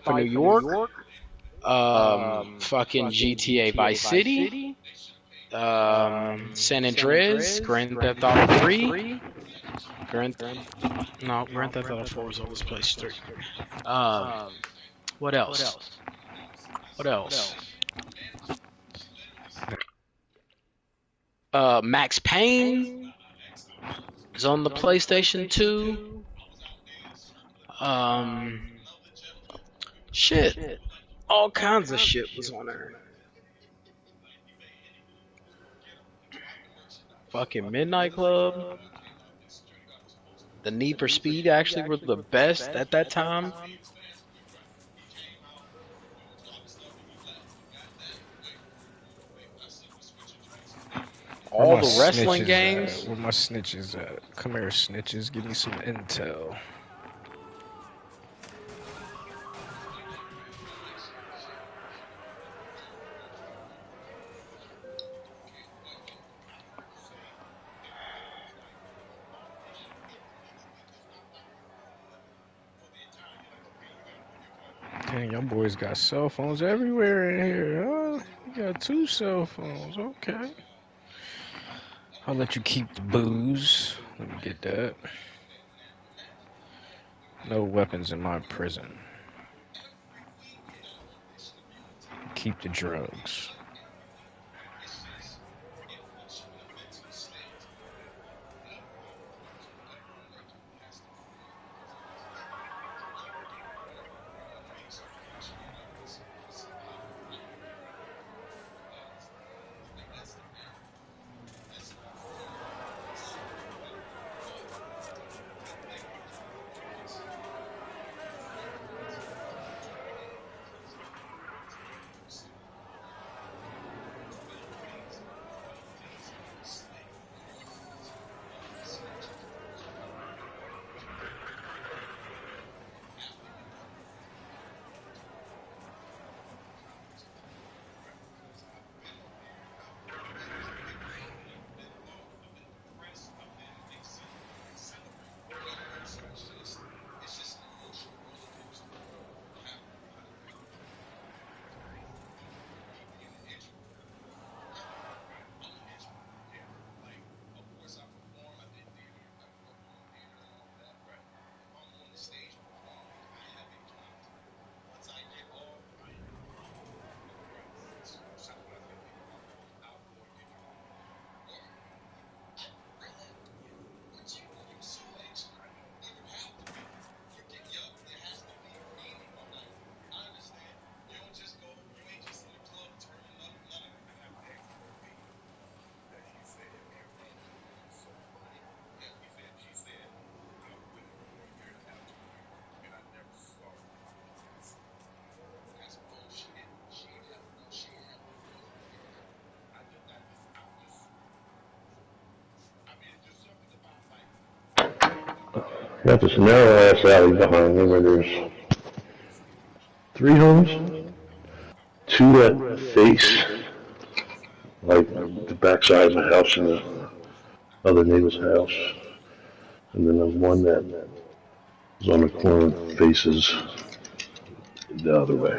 for New York, fucking GTA Vice City, San Andreas, Grand Theft Auto 3, Grand Theft Auto 4 was on this PlayStation 3. What else? What else? Max Payne is on the PlayStation 2. Shit, all kinds of shit was on there. Fucking Midnight Club. The Need for Speed actually were the best at that time. All the wrestling games. Where my snitches at? Come here, snitches. Give me some intel. Dang, y'all boys got cell phones everywhere in here, huh? You got 2 cell phones, okay. I'll let you keep the booze. Let me get that. No weapons in my prison. Keep the drugs. Got this narrow ass alley behind me where there's 3 homes, 2 that face like the backside of the house and the other neighbor's house, and then there's one that is on the corner that faces the other way.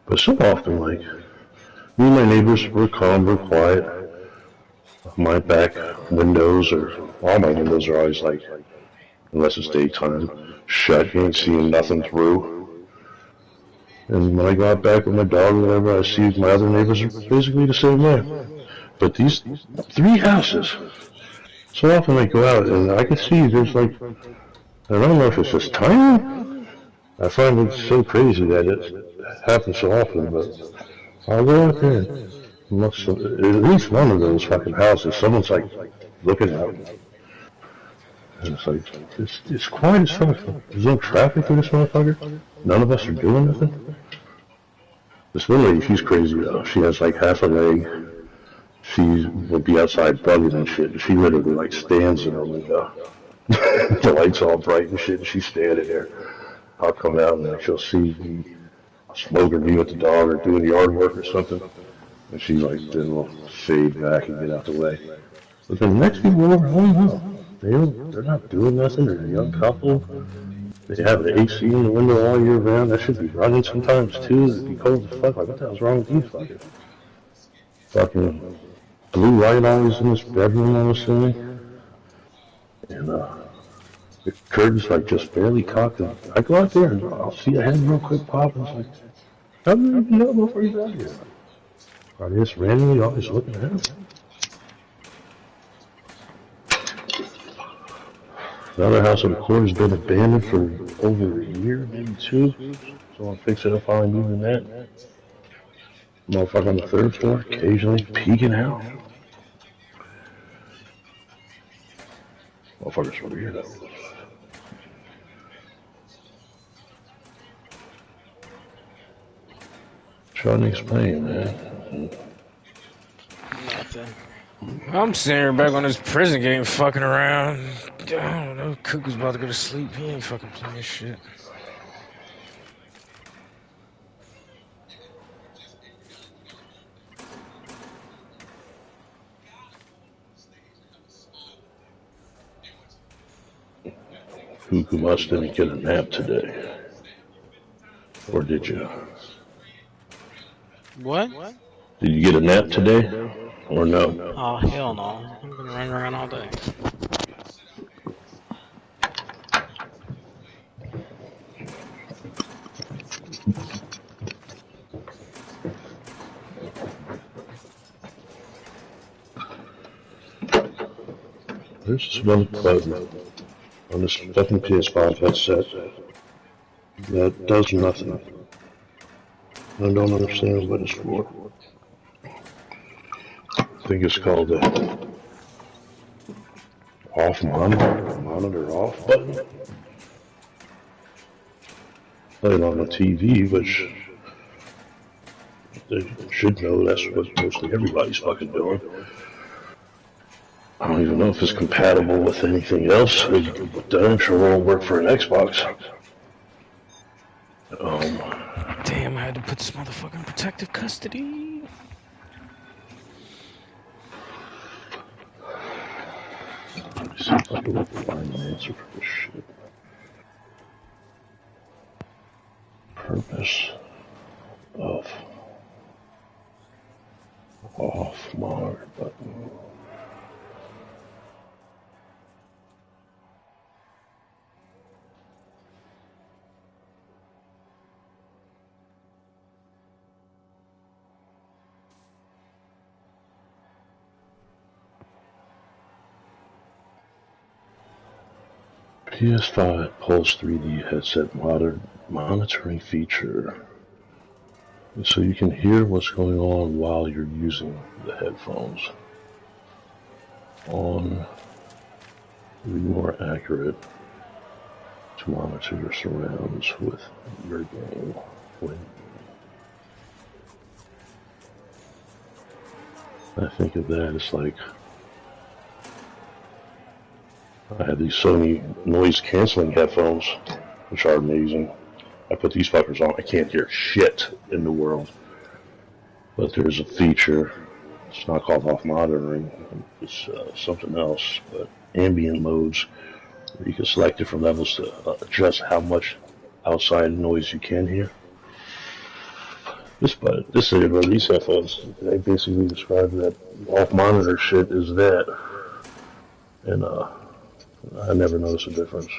But so often, like, me and my neighbors, we're calm, we're quiet. My back windows, or all my windows are always like, unless it's daytime, shut. You ain't seeing nothing through. And when I go out back with my dog or whatever, I see my other neighbors are basically the same way. But these 3 houses, so often I go out and I can see there's like, I don't know if it's just timing. I find it so crazy that it happens so often, but I'll go out there and look, at least one of those fucking houses, someone's like looking out. And it's like, it's quiet as fuck. There's no traffic in this motherfucker. None of us are doing nothing. This one lady, she's crazy though. She has like half a leg. She will be outside bugging and shit. She literally like stands in her window. The light's all bright and shit, and she's standing there. I'll come out and then she'll see me smoking me with the dog or doing yard work or something. And she like then will fade back and get out the way. But then the next people over, I don't know. They're not doing nothing. They're a young couple. They have the AC in the window all year round. That should be running sometimes too. It'd be cold as fuck. Like, what the hell's wrong with these fuckers? Fucking blue light always in this bedroom, I'm assuming. And the curtain's like just barely cocked. And I go out there and I'll see a head real quick pop, and it's like, how did you know before you got here? Are they just randomly always looking at him? Another house on the corner's been abandoned for over a year, maybe two. So I'll fix it up while I'm moving that. Motherfucker on the third floor, occasionally peeking out. Motherfuckers are weirdos. Trying to explain, man. Nothing. I'm sitting here back on this prison game fucking around. I don't know, Cuckoo's about to go to sleep. He ain't fucking playing shit. Cuckoo must didn't get a nap today. Or did you? What? Did you get a nap today? Or no? Oh, hell no. I'm gonna run around all day. There's this one button on this fucking PS5 headset that does nothing. I don't understand what it's for. I think it's called the off monitor off button. Playing on the TV, which they should know that's what mostly everybody's fucking doing. I don't even know if it's compatible with anything else. I'm sure it won't work for an Xbox. Damn, I had to put this motherfucker in protective custody. Let me see if I can find an answer for this shit. Purpose of off monitor button. PS5 Pulse 3D headset monitoring feature. So you can hear what's going on while you're using the headphones. On to be more accurate to monitor your surrounds with your game. I think of that as like, I have these Sony noise canceling headphones, which are amazing. I put these fuckers on, I can't hear shit in the world. But there's a feature, it's not called off monitoring, it's something else, but ambient modes, where you can select different levels to adjust how much outside noise you can hear. These headphones, they basically describe that off monitor shit is that. And I never noticed a difference.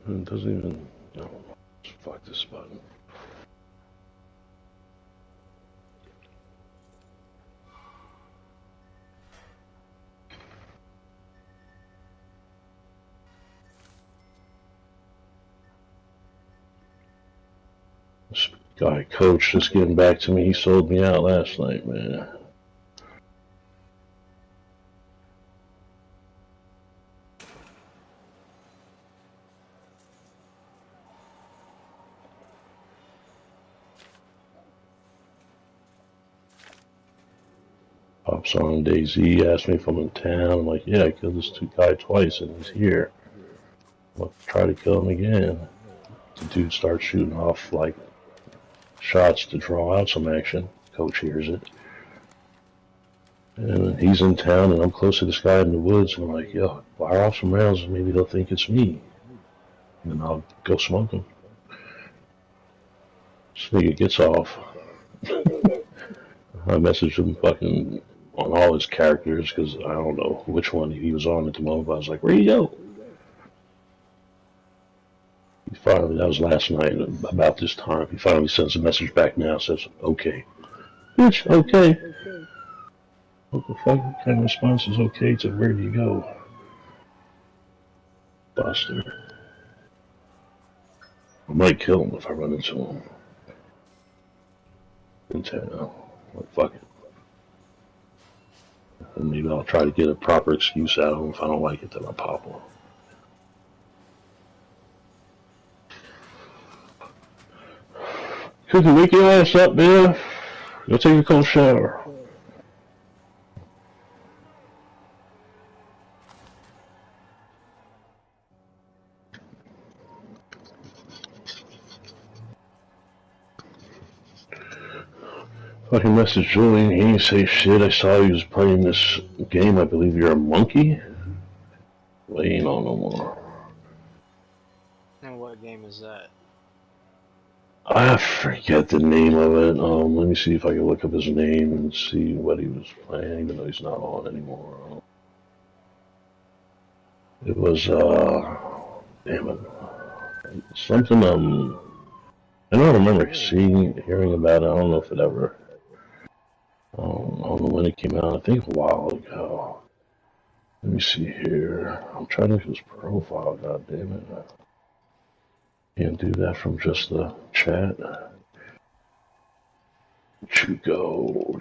It doesn't even, no, fuck this button. This guy, Coach, just getting back to me, he sold me out last night, man. Pops on DayZ, asked me if I'm in town. I'm like, yeah, I killed this guy twice and he's here. I'll try to kill him again. The dude starts shooting off like shots to draw out some action. Coach hears it. And he's in town and I'm close to this guy in the woods and I'm like, yo, fire off some rounds and maybe they'll think it's me. And then I'll go smoke him. This nigga gets off. I messaged him fucking on all his characters because I don't know which one he was on at the moment, but I was like, where you go? He finally, that was last night, about this time, he finally sends a message back now, says, okay. Bitch, okay. What the fuck kind of response is okay to where do you go? Buster. I might kill him if I run into him. In town. Like, fuck it. And maybe I'll try to get a proper excuse out of him. If I don't like it, then I'll pop him. Cookie, wake your ass up, man. Go take a cold shower. Fucking message Julian, he ain't say shit. I saw he was playing this game, I believe you're a monkey. Well, he ain't on no more. And what game is that? I forget the name of it. Let me see if I can look up his name and see what he was playing, even though he's not on anymore. It was, damn it. Something, I don't remember hearing about it. I don't know if it ever, I don't know when it came out. I think a while ago. Let me see here. I'm trying to look at his profile, god damn it. Can't do that from just the chat. Chico.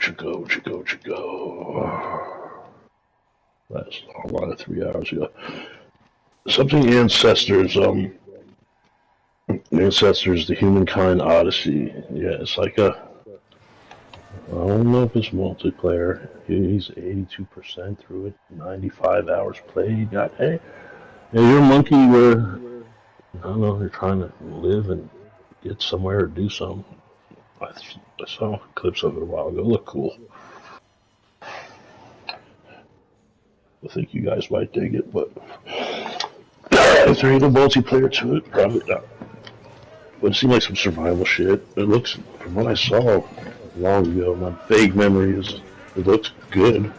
That's a lot of 3 hours ago. Something Ancestors, Ancestors, the Humankind Odyssey. Yeah, it's like a, I don't know if it's multiplayer. He's 82% through it, 95 hours played. Got, hey, you're a monkey where, I don't know, they're trying to live and get somewhere or do something. I saw clips of it a while ago. It looked cool. I think you guys might dig it, but if there ain't a multiplayer to it, probably not. But it seemed like some survival shit. It looks, from what I saw long ago, my vague memory is it looks good.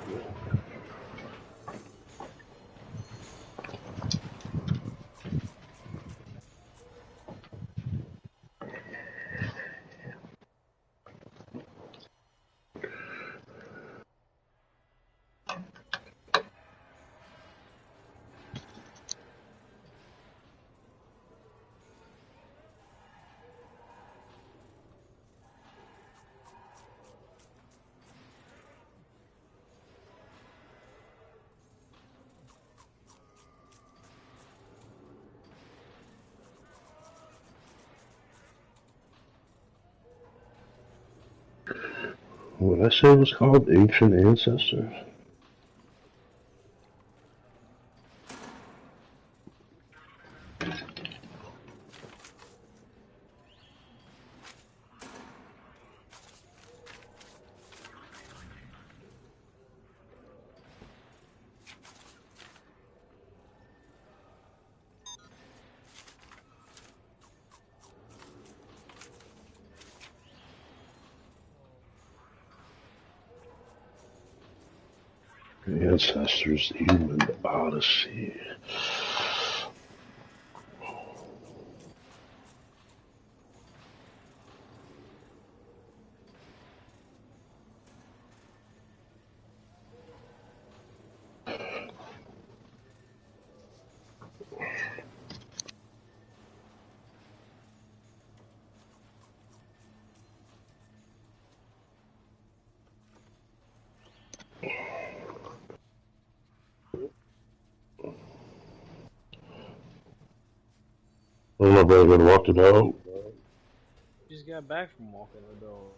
What I said was called Ancient Ancestors. Ancestors, the Human Odyssey. Oh, my brother walked the dog. Just got back from walking the dog.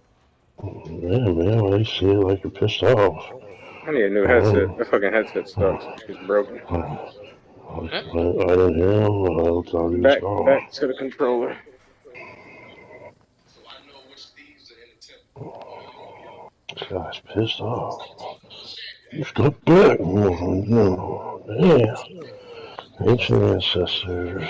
Yeah, man, I see it like you're pissed off. I need a new headset. That fucking headset sucks. It's broken. I don't know how long Back to the controller. This guy's pissed off. You step back. No. Yeah. Ancient ancestors.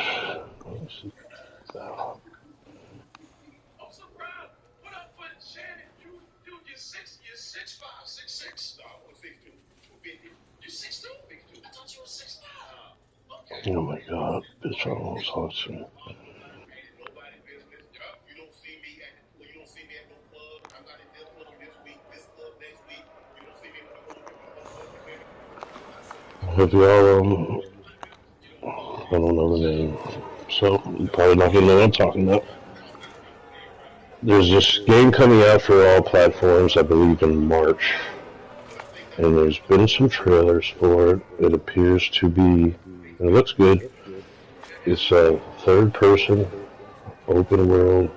Oh my god, bitch, I almost talked to me. Have y'all, I don't know the name, so you're probably not gonna know what I'm talking about. There's this game coming out for all platforms, I believe in March, and there's been some trailers for it. It appears to be, and it looks good. It's a third-person, open-world,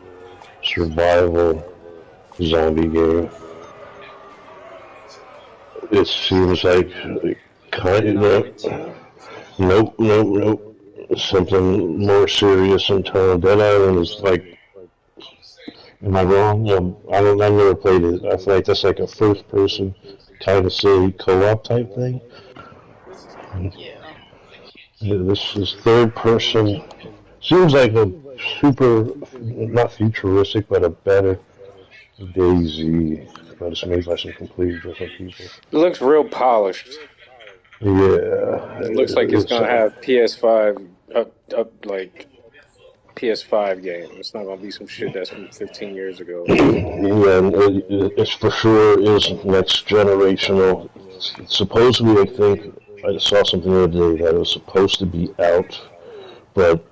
survival zombie game. It seems like kind of nope. Something more serious in tone. Dead Island is like, am I wrong? I've never played it. I feel like that's like a first-person kind of silly co-op type thing. Yeah. This is third-person. Seems like a super, not futuristic, but a better Daisy. But it's made by some completely different people. It looks real polished. Yeah. It looks like it's gonna have PS5 up like PS5 game. It's not gonna be some shit that's from 15 years ago. Yeah, it's for sure is next generational. Supposedly, I think I saw something the other day that it was supposed to be out, but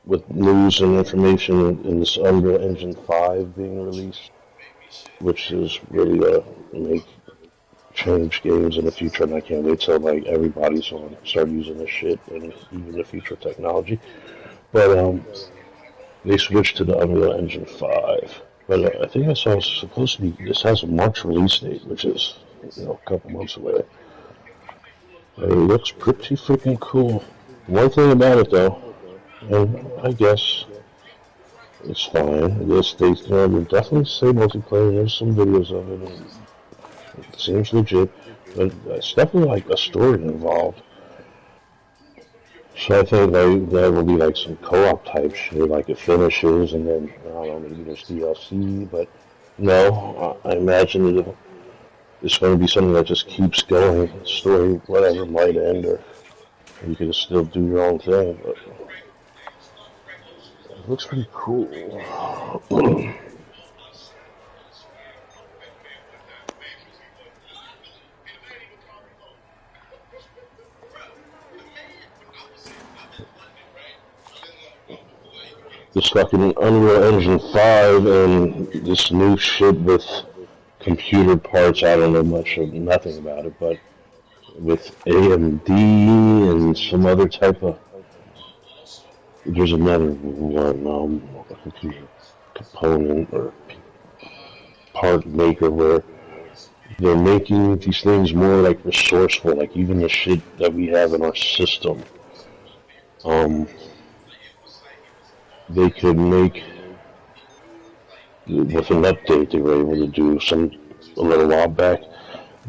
with news and information in this Unreal Engine 5 being released, which is really make change games in the future, and I can't wait till like everybody's gonna start using this shit and even the future technology. But they switched to the Unreal Engine 5. But I think I saw it's supposed to be. This has a March release date, which is a couple months away. It looks pretty freaking cool. One thing about it though, and I guess it's fine. They definitely say multiplayer. There's some videos of it, and it seems legit. But it's definitely like a story involved. So I think there will be like some co-op type shit, like it finishes, and then I don't know, maybe there's DLC. But no, I imagine it's going to be something that just keeps going. The story, whatever, might end, or you can still do your own thing. But it looks pretty cool. This fucking Unreal Engine 5 and this new shit with computer parts, I don't know nothing about it, but with AMD and some other type of, there's another one, a computer component or part maker where they're making these things more like resourceful, like even the shit that we have in our system. They could make, with an update they were able to do a little while back,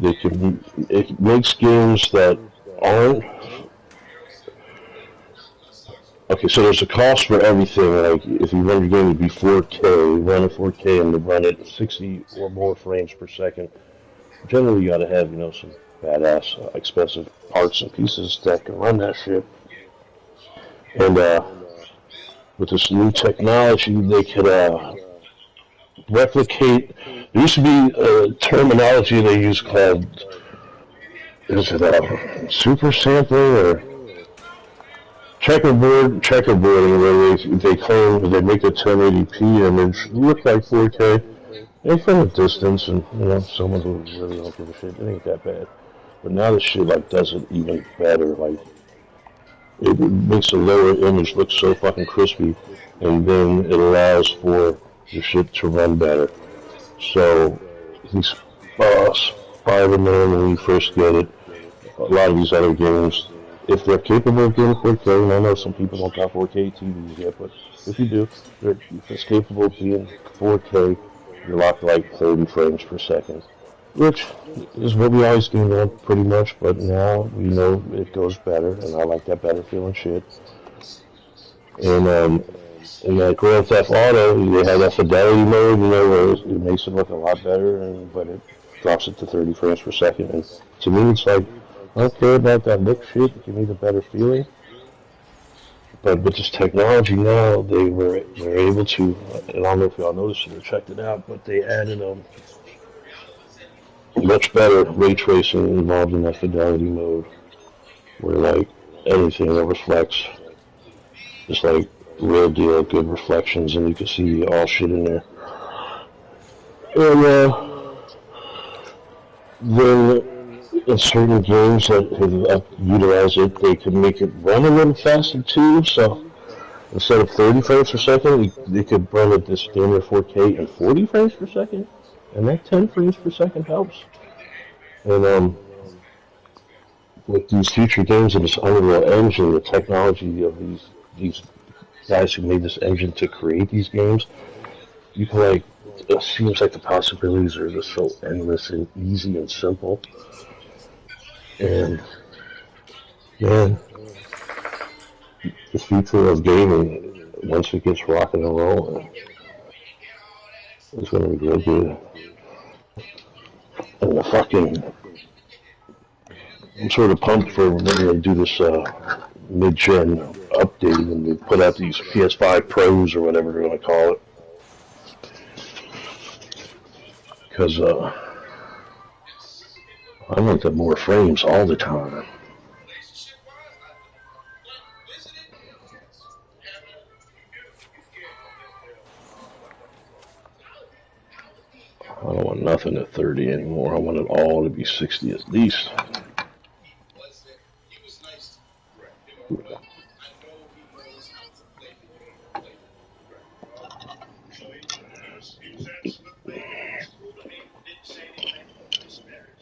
it makes games that aren't, okay, so there's a cost for everything, like if you want your game to be 4K, run at 4K and to run at 60 or more frames per second, generally you gotta have, some badass, expensive parts and pieces that can run that shit. And, with this new technology, they could replicate. There used to be a terminology they use called, is it super sampling or checkerboarding, where they claim they make a 1080p image look like 4K, and from a distance, and someone who really don't give a shit, it ain't that bad. But now the shit does it even better, it makes the lower image look so fucking crispy, and then it allows for the shit to run better. So these 5 in there when you first get it. A lot of these other games, if they're capable of getting 4K, and I know some people don't got 4K TVs yet, but if you do, if it's capable of being 4K, you're locked like 30 frames per second, which is what we always do now, pretty much, but now we know it goes better, and I like that better feeling shit. And in that Grand Theft Auto, they have that fidelity mode, where it makes it look a lot better, but it drops it to 30 frames per second. And to me, it's like, I don't care about that look shit. Give me the better feeling. But with this technology now, they're able to. And I don't know if y'all noticed it or checked it out, but they added much better ray tracing involved in that fidelity mode, where like anything that reflects, just like real deal good reflections, and you can see all shit in there. And then in certain games that have utilized it, they could make it run a little faster too. So instead of 30 frames per second, they could run at this standard 4K and 40 frames per second, and that 10 frames per second helps. And with these future games and this Unreal Engine, the technology of these guys who made this engine to create these games, you can like, it seems like the possibilities are just so endless and easy and simple. And man, the future of gaming, once it gets rocking and rolling, is going to be real good. And I'm sort of pumped for when they do this mid-gen update and they put out these PS5 Pros or whatever they're going to call it. Because I want the more frames all the time. I don't want nothing at 30 anymore. I want it all to be 60 at least.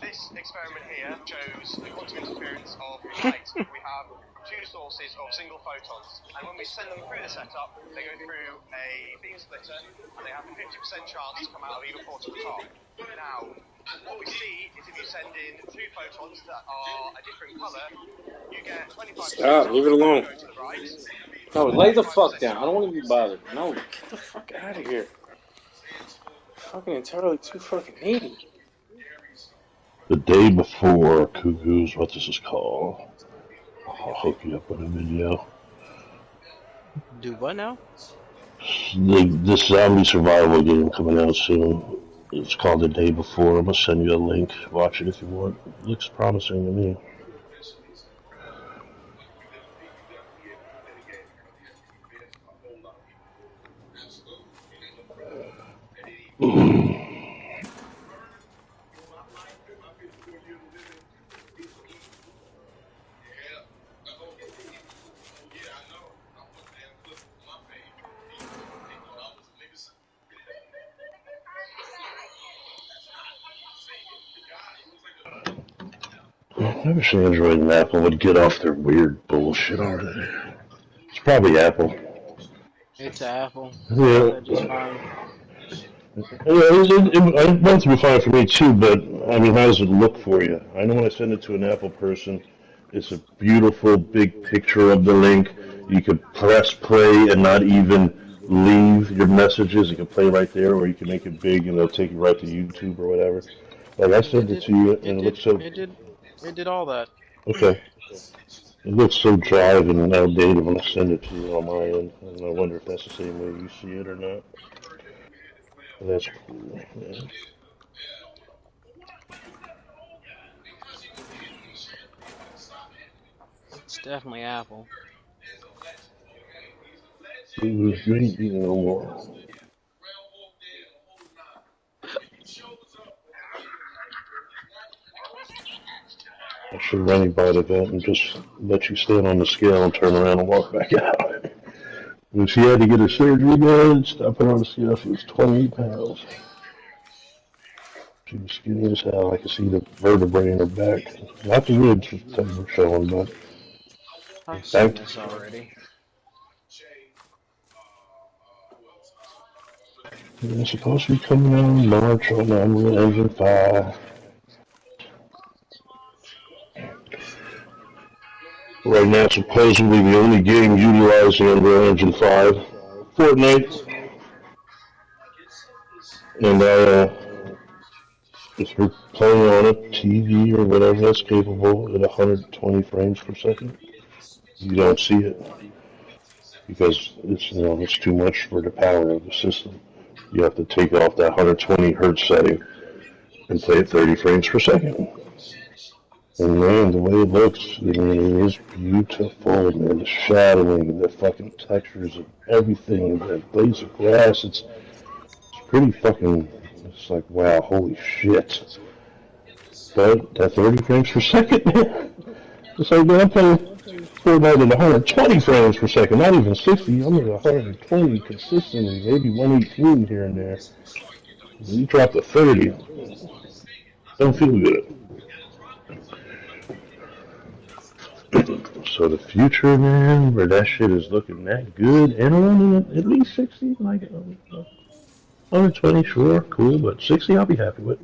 This experiment here shows the quantum interference of light. We have two sources of single photons, and when we send them through the setup, they go through a beam splitter, and they have a 50% chance to come out of either port at the top. Now, what we see is if you send in two photons that are a different colour, you get 25% Stop, leave it alone. to go to the right. No, lay the fuck down. I don't want to be bothered. No, get the fuck out of here. Fucking entirely too fucking needy. The day before, Cuckoo's, what this is called. I'll hook you up with a video. Do what now? This zombie survival game coming out soon. It's called The Day Before. I'm going to send you a link. Watch it if you want. It looks promising to me. I wish Android and Apple would get off their weird bullshit already. It's probably Apple. It's Apple. Yeah. Just fine. It wants to be fine for me too, but I mean, how does it look for you? I know when I send it to an Apple person, it's a beautiful big picture of the link. You could press play and not even leave your messages. You can play right there, or you can make it big and it'll take you right to YouTube or whatever. Like I sent it to you, and it looks so. It did all that. Okay. It looks so dry and outdated when I send it to you on my end, and I wonder if that's the same way you see it or not. And that's cool. Yeah. It's definitely Apple. You ain't eating no more. I should run you by the vet and just let you stand on the scale and turn around and walk back out. When she had to get her surgery done, stop her on the scale, she was 28 pounds. She was skinny as hell. I could see the vertebrae in her back. Not the ribs that were showing, but I've seen back. this already. It's supposed to be coming out in March on Unreal Engine 5. Right now, supposedly the only game utilizing Unreal Engine 5, Fortnite, and if you're playing on a TV or whatever that's capable at 120 frames per second, you don't see it because it's too much for the power of the system. You have to take off that 120 hertz setting and play at 30 frames per second. And man, the way it looks, I mean, it is beautiful, man. The shadowing, the fucking textures of everything, the blades of grass, it's pretty fucking, it's like, wow, holy shit. But that 30 frames per second, it's like, man, I'm playing Fortnite at 120 frames per second, not even 60. I'm at 120 consistently, maybe 118 here and there. You drop to 30, don't feel good. So the future, man, where that shit is looking that good, and only at least 60, like 120, sure, cool, but 60 I'll be happy with.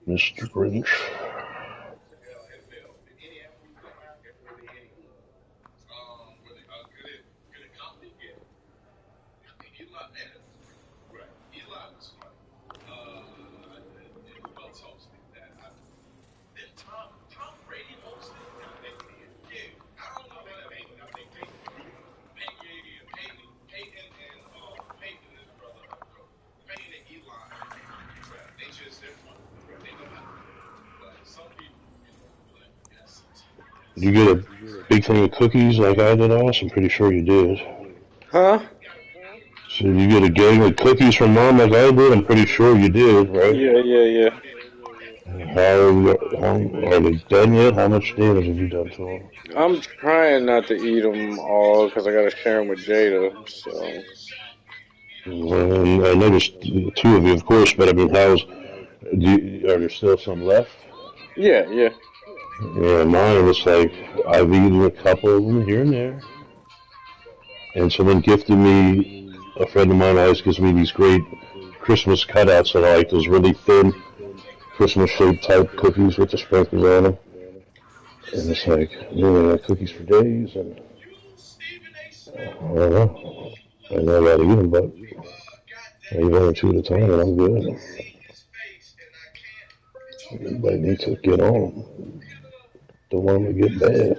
Mr. Grinch. You get a big thing of cookies like I did, Alice? I'm pretty sure you did. Huh? So you get a gang of cookies from Mom like I did? I'm pretty sure you did, right? Yeah. How are they done yet? How much damage have you done to them? I'm trying not to eat them all because I gotta share them with Jada. So. And I noticed the two of you, of course, but I mean, are there still some left? Yeah. Yeah, mine was like, I've eaten a couple of them here and there. And someone gifted me, a friend of mine always gives me these great Christmas cutouts that I like, those really thin Christmas shaped type cookies with the sprinkles on them. And it's like, man, I got cookies for days, and I don't know. I know how to eat them, but I eat one or two at a time, and I'm good. Everybody needs to get on them. Don't want them to get bad.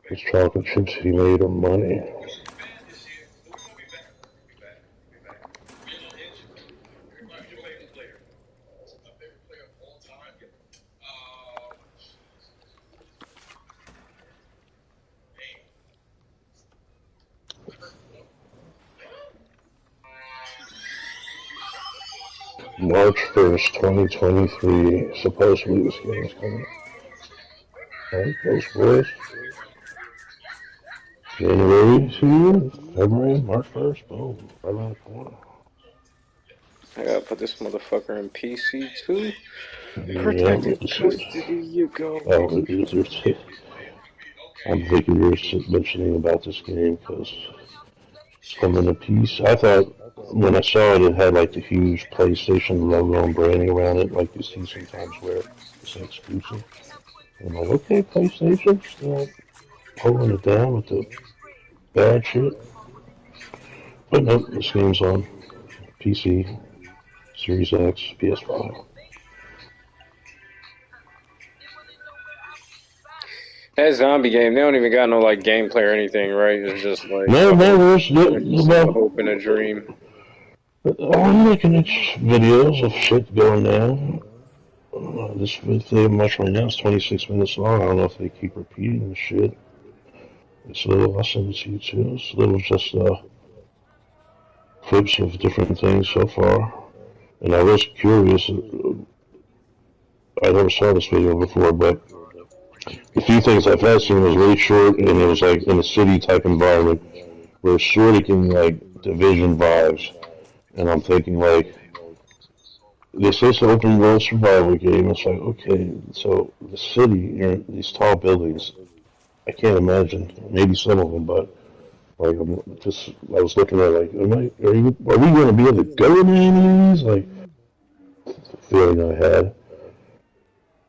Those chocolate chips he made are money. March 1st, 2023. Supposedly this game is coming. Alright, those boys. January 2, February, March 1st, boom, right around the corner. I gotta put this motherfucker in PC too. Yeah, Protected let's see. custody, you go. Oh, I'm thinking you're mentioning about this game because it's coming a piece. I thought when I saw it, it had like the huge PlayStation logo and branding around it, like you see sometimes where it's an exclusive. And I'm like, okay, PlayStation, still holding it down with the bad shit. But no, this game's on PC, Series X, PS5. That zombie game, they don't even got no like gameplay or anything, right? It's just like No, there's a hope and a dream. I'm looking at videos of shit going down. This video I'm watching right now is 26 minutes long. I don't know if they keep repeating the shit. It's a little, I'll send it to you too. It's a little just clips of different things so far. And I was curious. I never saw this video before, but the few things I've had seen was really short, and it was like in a city type environment where it's sort of getting like Division vibes. And I'm thinking like, this is an open world survival game. It's like, okay, so the city, you're in these tall buildings. I can't imagine, maybe some of them, but like I was looking at like, are we going to be able to go in any of these? Like, the feeling I had,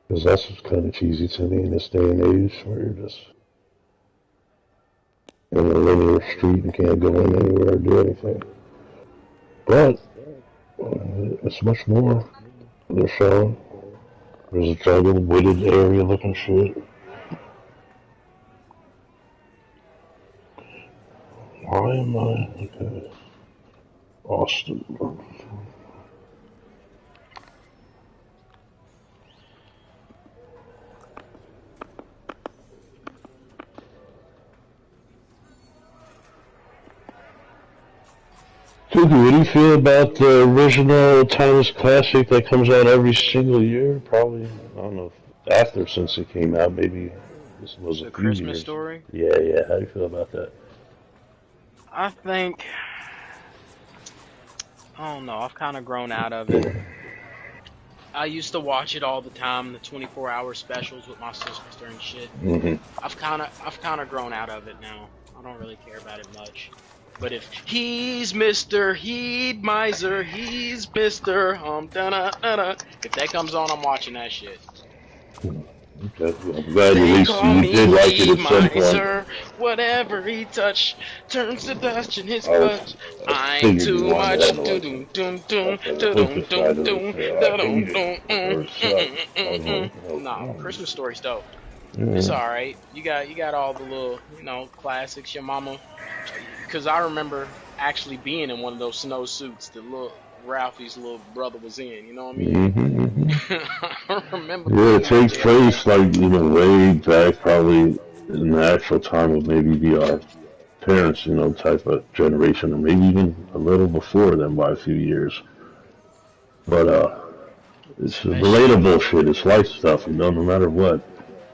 because that's kind of cheesy to me in this day and age, where you're just in a linear street and can't go in anywhere or do anything. But it's much more they're showing. There's a jungle, wooded area looking shit. Why am I okay? Austin. Cookie, what do you feel about the original timeless classic that comes out every single year? Probably, I don't know, after since it came out, maybe this was a few Christmas years. Story? Yeah, how do you feel about that? I think, I don't know, I've kind of grown out of it. I used to watch it all the time, the 24-hour specials with my sister and shit. Mm-hmm. I've kind of grown out of it now. I don't really care about it much. But if he's Mr. Heed Miser, he's Mr. Da-da-da-da. If that comes on, I'm watching that shit. Okay, well, I'm glad at least you did like it at some point. Whatever he touch turns to dust in his clutch. I ain't too much. No, Christmas Story's dope. It's alright. You got all the little, classics. Your mama. Because I remember actually being in one of those snow suits that Ralphie's little brother was in. You know what I mean? Mm-hmm. I remember. Yeah, it takes place like way back, probably in the actual time of maybe our parents, type of generation, or maybe even a little before them by a few years. But it's relatable shit. It's life stuff, no matter what.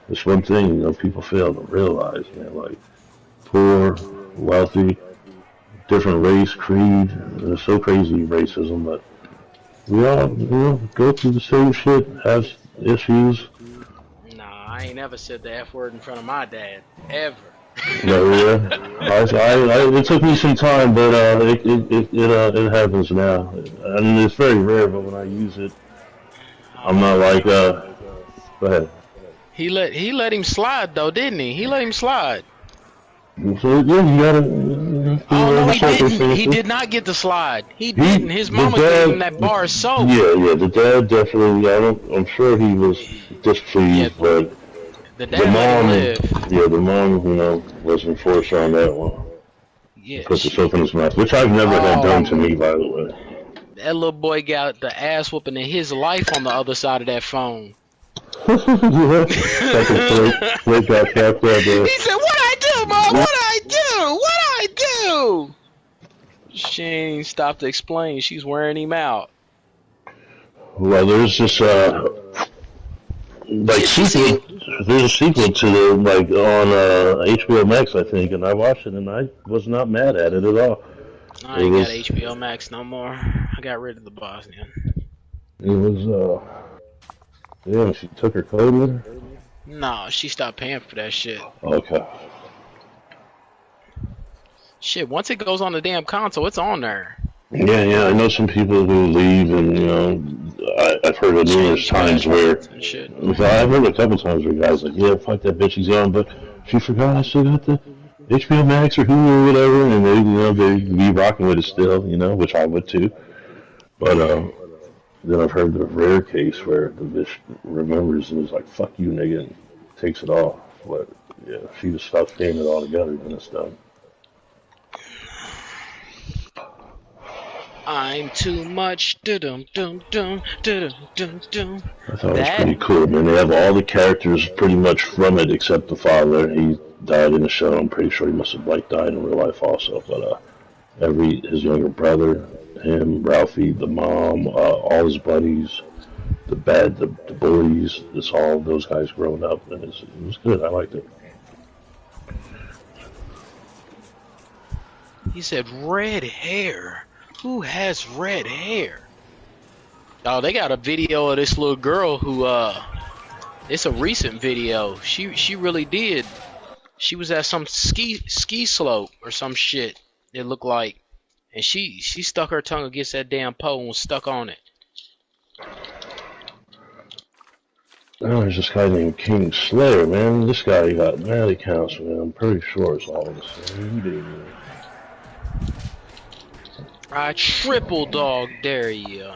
It's one thing people fail to realize, man. Like poor, wealthy, different race, creed. It's so crazy racism, but we all, go through the same shit, have issues. Nah, I ain't ever said the F word in front of my dad, ever. No, yeah. It took me some time, but it happens now. I mean, it's very rare, but when I use it, I'm not like go ahead. He let him slide though, didn't he? He let him slide. So yeah, you gotta. Oh no, he didn't. He did not get the slide. He didn't. His mama gave him that bar of soap. Yeah. The dad definitely. I'm sure he was displeased, but the dad let him live. Yeah, the mom, wasn't forced on that one. Yeah. Put the soap in his mouth, which I've never had done to me, by the way. That little boy got the ass whooping in his life on the other side of that phone. Yeah. Got capped out there. He said, "What I do, Mom? What I do? What I do?" She ain't stopped to explain. She's wearing him out. Well, there's this sequel. There's a sequel to on HBO Max, I think, and I watched it and I was not mad at it at all. I ain't got HBO Max no more. I got rid of the Bosnian. It was yeah, she took her code with her? No, she stopped paying for that shit. Okay. Shit, once it goes on the damn console, it's on there. Yeah, I know some people who leave, and I've heard it numerous times where I've heard a couple times where guys like, yeah, fuck that bitch, he's on, but she forgot I still got the HBO Max or Hulu or whatever, and they be rocking with it still, which I would too. But then I've heard the rare case where the bitch remembers and is like, "Fuck you, nigga," and takes it off. But yeah, she just stops paying it all together, then it's done. I'm too much. Dum dum dum dum dum dum. I thought it was pretty cool, man. They have all the characters pretty much from it except the father. He died in the show. I'm pretty sure he must have like died in real life also. But his younger brother, him, Ralphie, the mom, all his buddies, the bullies, it's all those guys growing up, and it was good. I liked it. He said red hair. Who has red hair? Oh, they got a video of this little girl who it's a recent video. She really did. She was at some ski slope or some shit, it looked like. And she stuck her tongue against that damn pole and was stuck on it. Oh, there's this guy named King Slayer, man. This guy got mad accounts, man. I'm pretty sure it's all the same dude. I triple dog dare you. You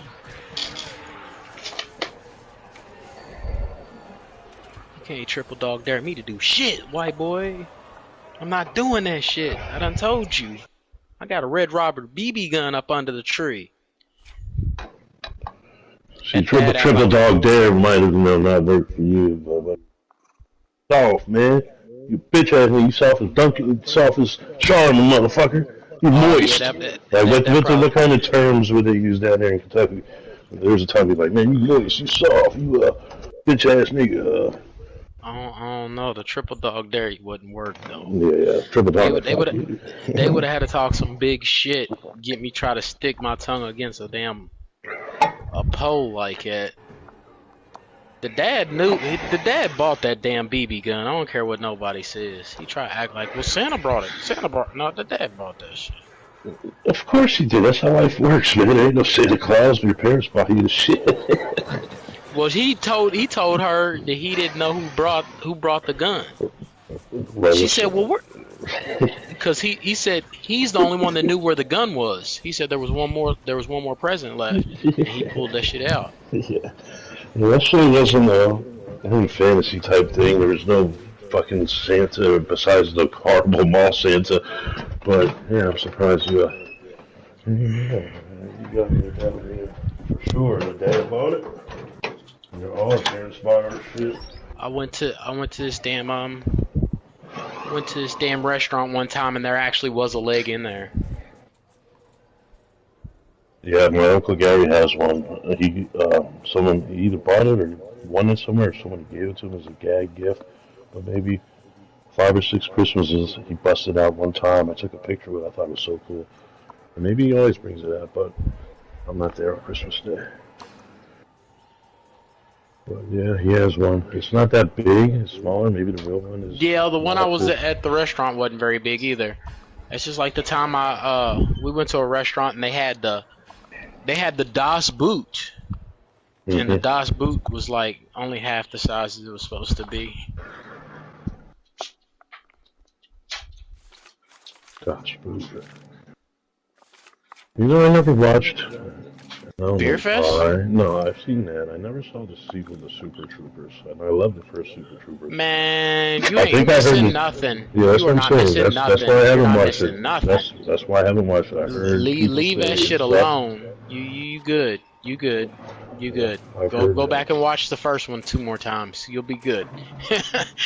can't triple dog dare me to do shit, white boy. I'm not doing that shit. I done told you. I got a Red Robert BB gun up under the tree. See, triple dog dare might have not worked for you, but soft, man. You bitch ass nigga, you soft as Duncan, soft as Charmin, motherfucker. You moist. Yeah, what kind of terms would they use down there in Kentucky? There's a time you're like, man, you moist, you soft, you bitch ass nigga. I don't know. The triple dog dare wouldn't work though. Yeah, triple dog. They would have had to talk some big shit, get me try to stick my tongue against a pole like that. The dad bought that damn BB gun. I don't care what nobody says. He tried to act like, well, Santa brought it. No, the dad bought that shit. Of course he did. That's how life works, man. There ain't no Santa Claus, but your parents bought you the shit. Well, he told her that he didn't know who brought the gun. She said, well, because he said he's the only one that knew where the gun was. He said there was one more present left, and he pulled that shit out. Yeah. That shit wasn't any fantasy type thing. There was no fucking Santa besides the horrible mall Santa. But yeah, I'm surprised you got your dad here for sure. The dad bought it. You're all parents bought our shit. I went to this damn restaurant one time, and there actually was a leg in there. Yeah, my Uncle Gary has one. He either bought it or won it somewhere, or someone gave it to him as a gag gift. But maybe 5 or 6 Christmases, he busted out one time. I took a picture of it. I thought it was so cool. And maybe he always brings it out, but I'm not there on Christmas Day. But yeah, he has one. It's not that big. It's smaller. Maybe the real one is. Yeah, the one I was at the restaurant wasn't very big either. It's just like the time we went to a restaurant and they had the Das Boot, and the Das Boot was like only half the size as it was supposed to be. Das Boot. You know, I never watched. Beer Fest? No, I've seen that. I never saw the sequel to Super Troopers, and I love the first Super Troopers. Man, you ain't missing nothing. Yeah, that's what I'm saying. That's why I haven't watched it. Nothing. That's why I haven't watched it. I heard leave that shit alone. You good. Go back and watch the first one 2 more times. You'll be good.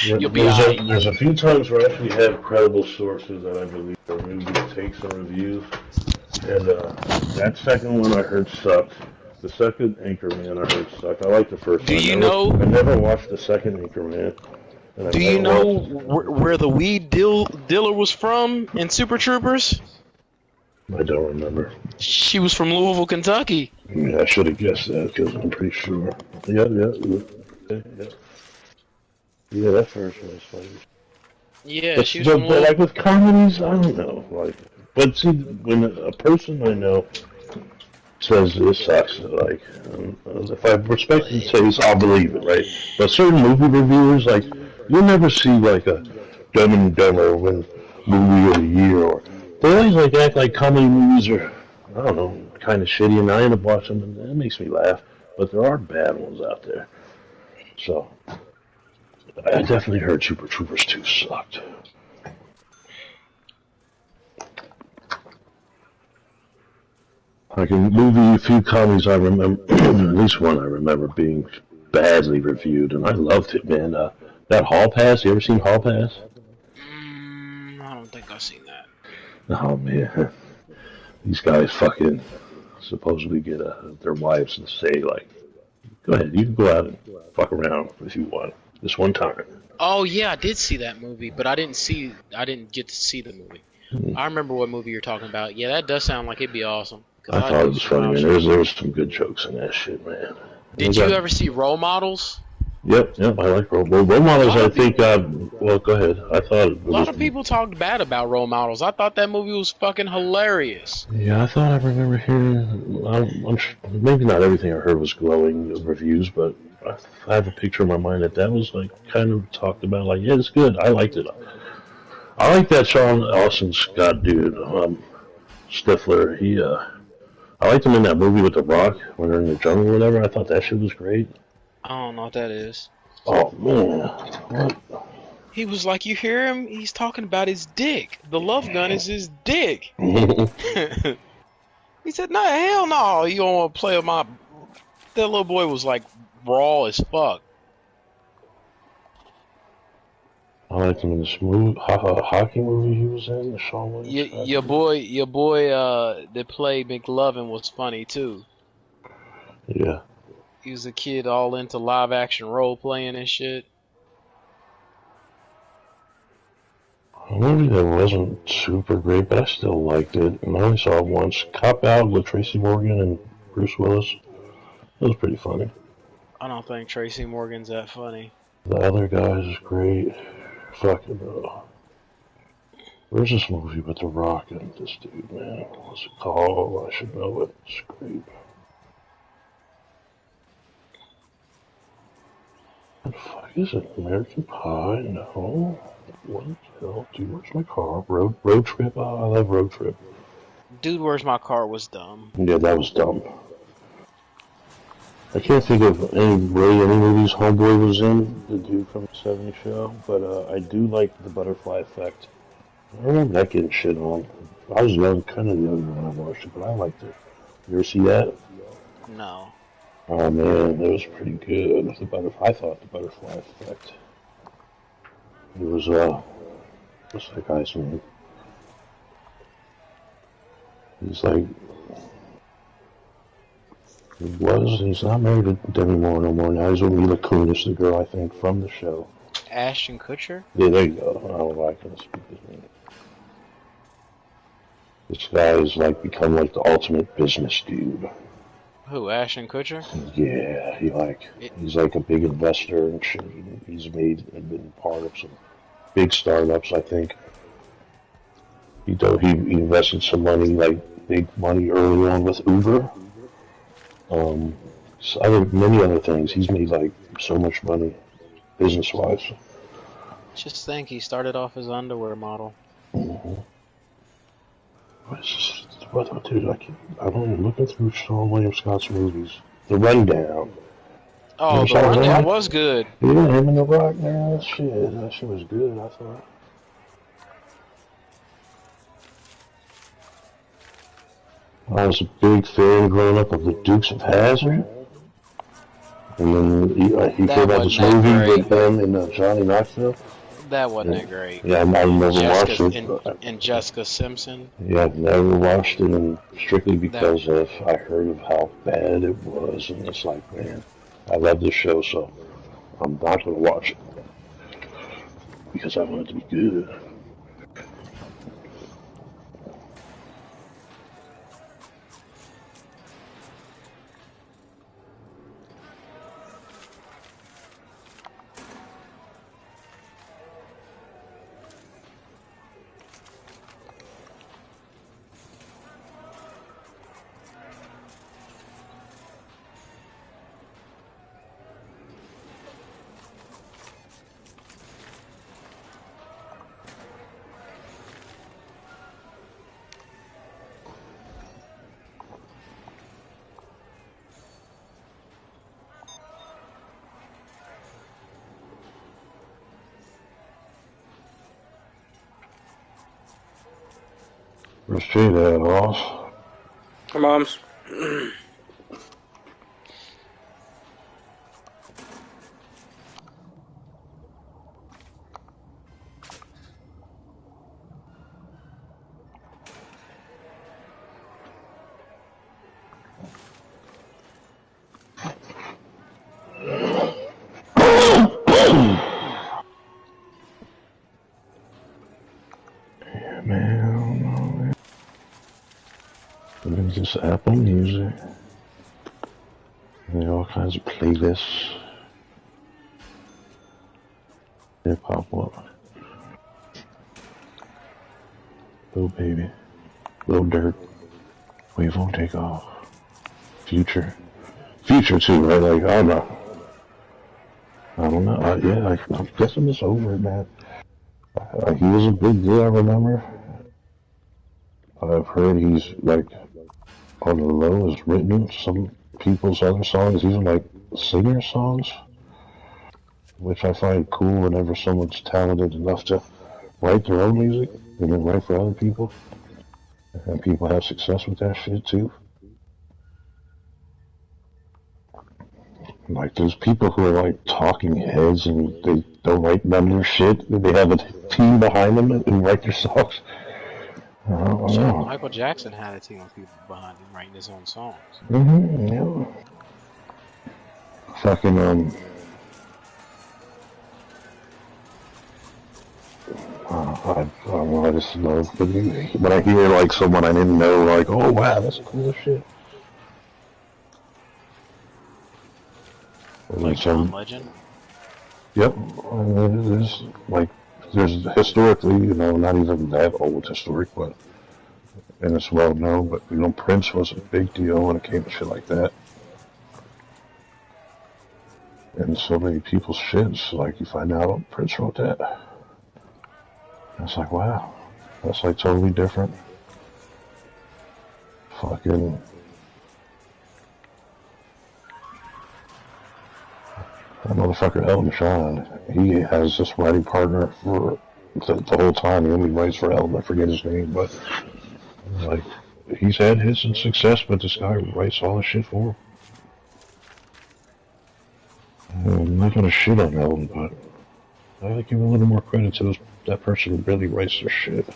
You'll be alright. There's a few times where I actually have credible sources that I believe are movie takes and reviews. And that second one I heard sucked. The second Anchorman I heard sucked. I like the first one. I never watched the second Anchorman. Do you know where the weed dealer was from in Super Troopers? I don't remember. She was from Louisville, Kentucky. Yeah, I should have guessed that because I'm pretty sure. Yeah. Yeah, that first one was funny. Yeah, she was from Louisville. Like with comedies, I don't know. But see, when a person I know says this sucks, like, if I respect his taste, I'll believe it, right? But certain movie reviewers, like, you'll never see, like, a Dumb and Dumber win movie of the year, or they always, like, act like comedy movies are I don't know, kind of shitty, and I end up watching them, and it makes me laugh. But there are bad ones out there. So I definitely heard Super Troopers 2 sucked. Like a movie, a few comedies I remember, at least one I remember being badly reviewed, and I loved it, man. That Hall Pass, you ever seen Hall Pass? I don't think I've seen that. Oh man, these guys fucking supposedly get their wives to say like, "Go ahead, you can go out and fuck around if you want, this one time." Oh yeah, I did see that movie, but I didn't get to see the movie. Mm. I remember what movie you're talking about. Yeah, that does sound like it'd be awesome. Cause I I thought do it was some funny, wild man. shit. There was some good jokes in that shit, man. And Did they you got, ever see Role Models? yep, I like role A models. lot I of think. people, Well, go ahead. I thought it a lot was. of people talked bad about Role Models. I thought that movie was fucking hilarious. Yeah, I thought I remember hearing. Maybe not everything I heard was glowing reviews, but I have a picture in my mind that was like kind of talked about. Like, yeah, it's good. I liked it. I like that Sean Austin Scott dude, Stifler. I liked him in that movie with The Rock when they're in the jungle or whatever. I thought that shit was great. I don't know what that is. Oh man, what? He was like, you hear him? He's talking about his dick. The love gun is his dick. He said, no, hell no. You don't want to play with my... That little boy was like raw as fuck. I liked him in this movie, hockey movie he was in, the Sean Williams. Your boy, that played McLovin was funny too. Yeah. He was a kid all into live action role playing and shit. A movie that wasn't super great, but I still liked it, and I only saw it once. Cop Out with Tracy Morgan and Bruce Willis. It was pretty funny. I don't think Tracy Morgan's that funny. The other guys is great. Fucking where's this movie with The Rock and this dude, man? What's it called? I should know it. It's great. What the fuck is it? American Pie? No. What the hell? Dude, where's my car? Road Trip? Oh, I love Road Trip. Dude, Where's My Car was dumb. Yeah, that was dumb. I can't think of any movies Homeboy was in, the dude from the 70s show, but I do like The Butterfly Effect. I remember that getting shit on. I was young, kind of young when I watched it, but I liked it. You ever see that? No. Oh man, it was pretty good. I thought The Butterfly Effect. It was, what's that guy's name? He's like, he's not married to Demi Moore no more. Now he's with Mila Kunis, the girl I think from the show. Ashton Kutcher? Yeah, there you go. I don't know why I couldn't speak his name. This guy has like become like the ultimate business dude. Who, Ashton Kutcher? Yeah, he's like a big investor and shit. He's been part of some big startups, I think. He invested some money, like big money early on with Uber. Many other things. He's made like so much money, business wise. Just think he started off as an underwear model. Mm-hmm. Dude, I'm looking through Sean William Scott's movies. The Rundown. Oh, The Rundown was good. Yeah, him and The Rock, man. That shit was good, I thought. I was a big fan growing up of the Dukes of Hazzard. And then he came out this movie with them and Johnny Knoxville. That wasn't that great. Yeah, I've never watched it. And Jessica Simpson. Yeah, I've never watched it, and strictly because I heard of how bad it was, and it's like, man, I love this show, so I'm not going to watch it because I want it to be good. Where's Jade at, Ross? Her mom's. Yeah, man. There's just Apple Music. And there are all kinds of playlists. They pop up. Little Baby. Little Dirt. Wave won't take off. Future. Future too, right? Like, I don't know. Yeah, I guess I'm just over it, man. He was a big deal, I remember. I've heard he's, like, on the low has written some people's other songs, even, like, singer songs. Which I find cool whenever someone's talented enough to write their own music and then write for other people. And people have success with that shit, too. Like, there's people who are, like, talking heads and they don't write none of their shit. They have a team behind them and write their songs. I don't So know. Michael Jackson had a team of people behind him writing his own songs. Yeah. Fucking, I don't know, I just love when I hear, like, someone I didn't know, like, oh, wow, that's cool as shit. Like John Legend? Yep. There's historically, not even that old historic, but, and it's well known, but, Prince was a big deal when it came to shit like that. And so many people's shits, like, you find out Prince wrote that. And it's like, wow, that's, like, totally different. Fucking... That motherfucker Elton John, he has this writing partner for the whole time. He only writes for Elton, I forget his name, but like he's had his success, but this guy writes all the shit for him. I'm not gonna shit on Elton, but I gotta give a little more credit to that person who really writes their shit.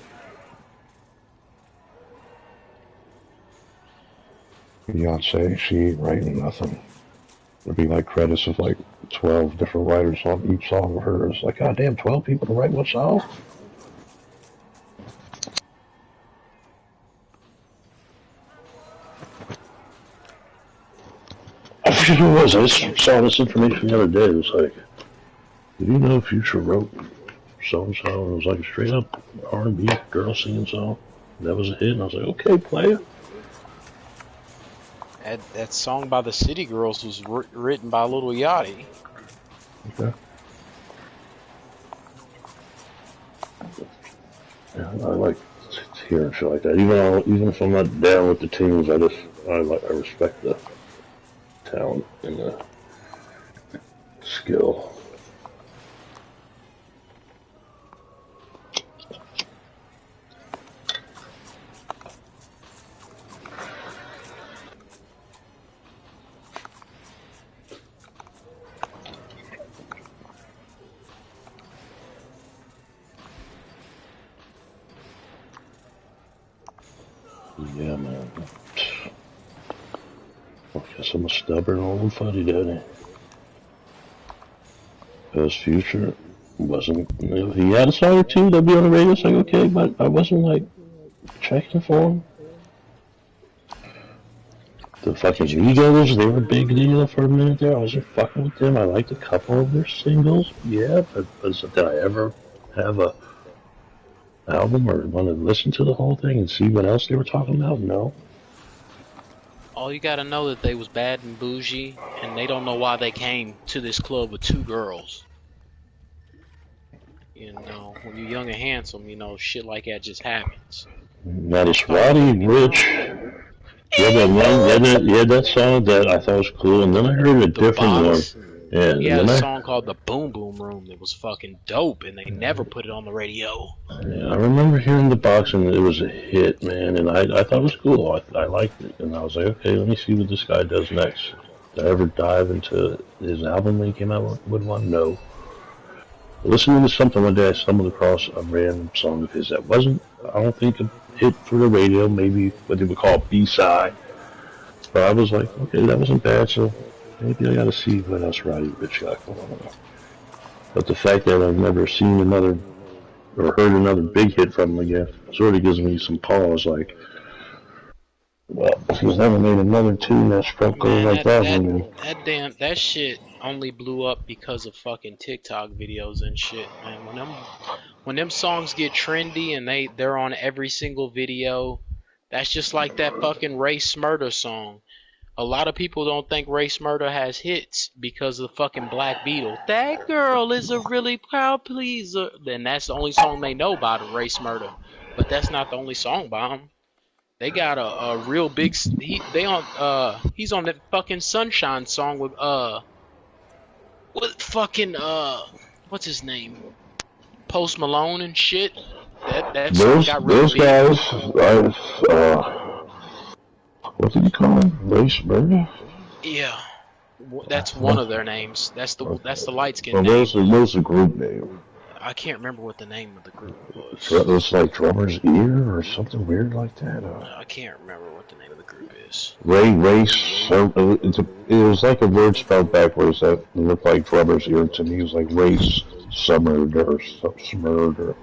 Beyonce, she ain't writing nothing. There'd be like credits of like 12 different writers on each song of hers. Like, goddamn, 12 people to write one song? I forget who it was. I just saw this information the other day. It was like, did you know Future wrote so-and-so? It was like a straight up R&B girl singing song. That was a hit, and I was like, okay, play it. That song by the City Girls was written by Lil Yachty. Okay. Yeah, I like hearing shit like that. Even if I'm not down with the tunes, I respect the talent and the skill. Yeah, man. I guess I'm a stubborn old fuddy-duddy. His Future wasn't... If he had a song or two that'd be on the radio, it's like, okay, but I wasn't, like, checking for him. The fucking Egos, they were a big deal for a minute there. I wasn't fucking with them. I liked a couple of their singles, yeah, but did I ever have a album or want to listen to the whole thing and see what else they were talking about? No. All you gotta know that they was bad and bougie, and they don't know why they came to this club with 2 girls. When you're young and handsome, shit like that just happens. That is Roddy Rich. Yeah, that song that I thought was cool, and then I heard a different one. Yeah, He and had a then song called The Boom Boom Room that was fucking dope, and they never put it on the radio. I remember hearing the box and it was a hit, man, and I thought it was cool. I liked it, and I was like, okay, let me see what this guy does next. Did I ever dive into his album when he came out with one? No. Listening to something one day, I stumbled across a random song of his that wasn't, I don't think, a hit for the radio, maybe what they would call B-side. But I was like, okay, that wasn't bad, so maybe I gotta see what else Roddy Ricch got going on. But the fact that I've never seen another or heard another big hit from him again sort of gives me some pause. Like, well, if he's never made another tune that struck gold Man, like that one, that shit only blew up because of fucking TikTok videos and shit, man. When them songs get trendy and they're on every single video, that's just like that fucking Ray Smurda song. A lot of people don't think Ray Smurda has hits because of the fucking Black Beetle. That girl is a really crowd pleaser. Then that's the only song they know about Ray Smurda. But that's not the only song by him. They got a real big he's on that fucking Sunshine song with what fucking what's his name? Post Malone and shit. That song got really those big. guys, what did you call him? Race Burger? Yeah. That's one of their names. That's the light skin Well, name. what was the group name? I can't remember what the name of the group was. It was like Drummer's Ear or something weird like that. I can't remember what the name of the group is. Race. It was like a word spelled backwards that looked like Drummer's Ear to me. It was like Race Summered or Smurd.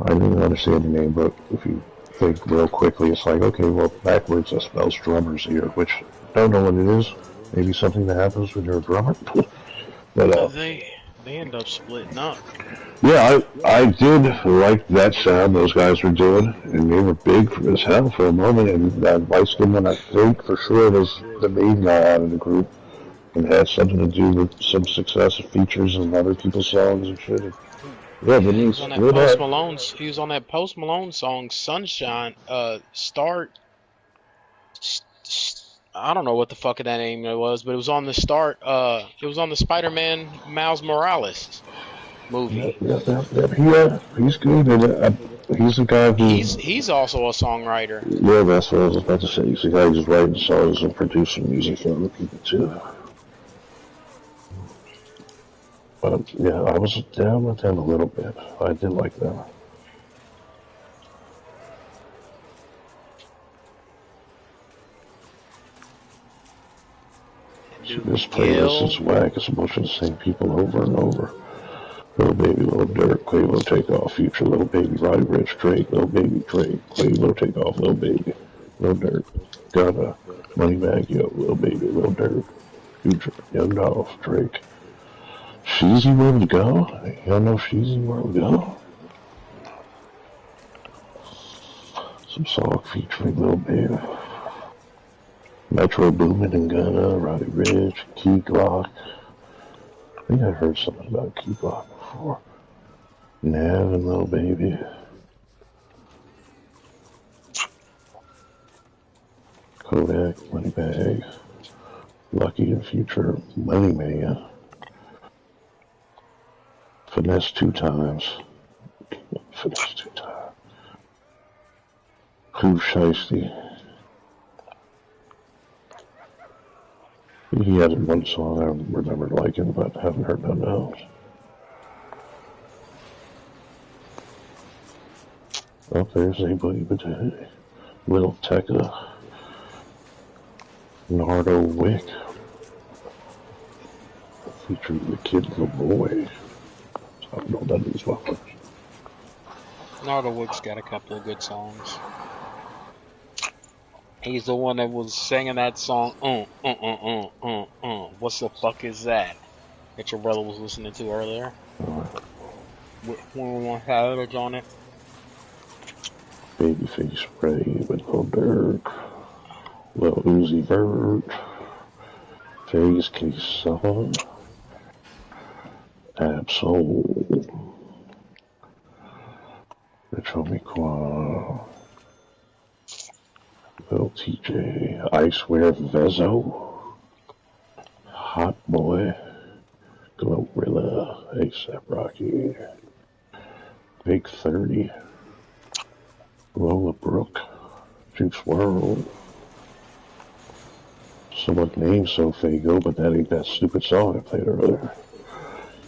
I didn't even understand the name, but if you think real quickly, it's like, okay, well, backwards that spells Drummer's Ear, which I don't know what it is. Maybe something that happens when you're a drummer. But they end up splitting up. yeah, I did like that sound those guys were doing, and they were big as hell for a moment. And that light skin one, I think for sure was the main guy out of the group, and had something to do with some successive features and other people's songs and shit. Yeah, but He was on that Post Malone's. He was on that Post Malone song "Sunshine." Start. I don't know what the fuck that name was, but it was on the start. It was on the Spider-Man Miles Morales movie. He's good, and he's a guy who. He's also a songwriter. Yeah, that's what I was about to say. He's a guy who's writing songs and producing music for other people too. But yeah, I was down with them a little bit. I did like them. This playlist is whack. It's a bunch of the same people over and over. Little Baby, Little Dirk, Quavo, Takeoff, Future, Little Baby, Roddy Ricch, Drake, Little Baby, Drake, Quavo, Takeoff, Little Baby, Little Dirk, Gunna, Moneybagg Yo, Little Baby, Little Dirk, Future, Young Dolph, Drake. Sheezy, where to go? Y'all know Sheezy, where to go? Some song featuring Lil Baby. Metro Boomin and Gunna, Roddy Ricch, Key Glock. I think I heard something about Key Glock before. Nav and Lil Baby. Kodak, Moneybagg. Lucky and Future, Money Man. Finesse 2 times. Finesse 2 times. Who Shiesty. He had one song I remember liking, but haven't heard nothing else. Oh, there's anybody but Lil Tecca. Nardo Wick. Featuring the Kid Little Boy. I don't know that as well. Nardo Wick's got a couple of good songs. He's the one that was singing that song, What the fuck is that? That your brother was listening to earlier. When one Savage on it. Babyface Ray with Lil Durk. Lil Uzi Vert. Phase Case Song. Absol. Retro Miqua. Lil TJ. Icewear Vezo. Hot Boy, Glorilla, ASAP Rocky, Big 30, Lola Brooke, Juice WRLD. Someone named Sofago, but that ain't that stupid song I played earlier.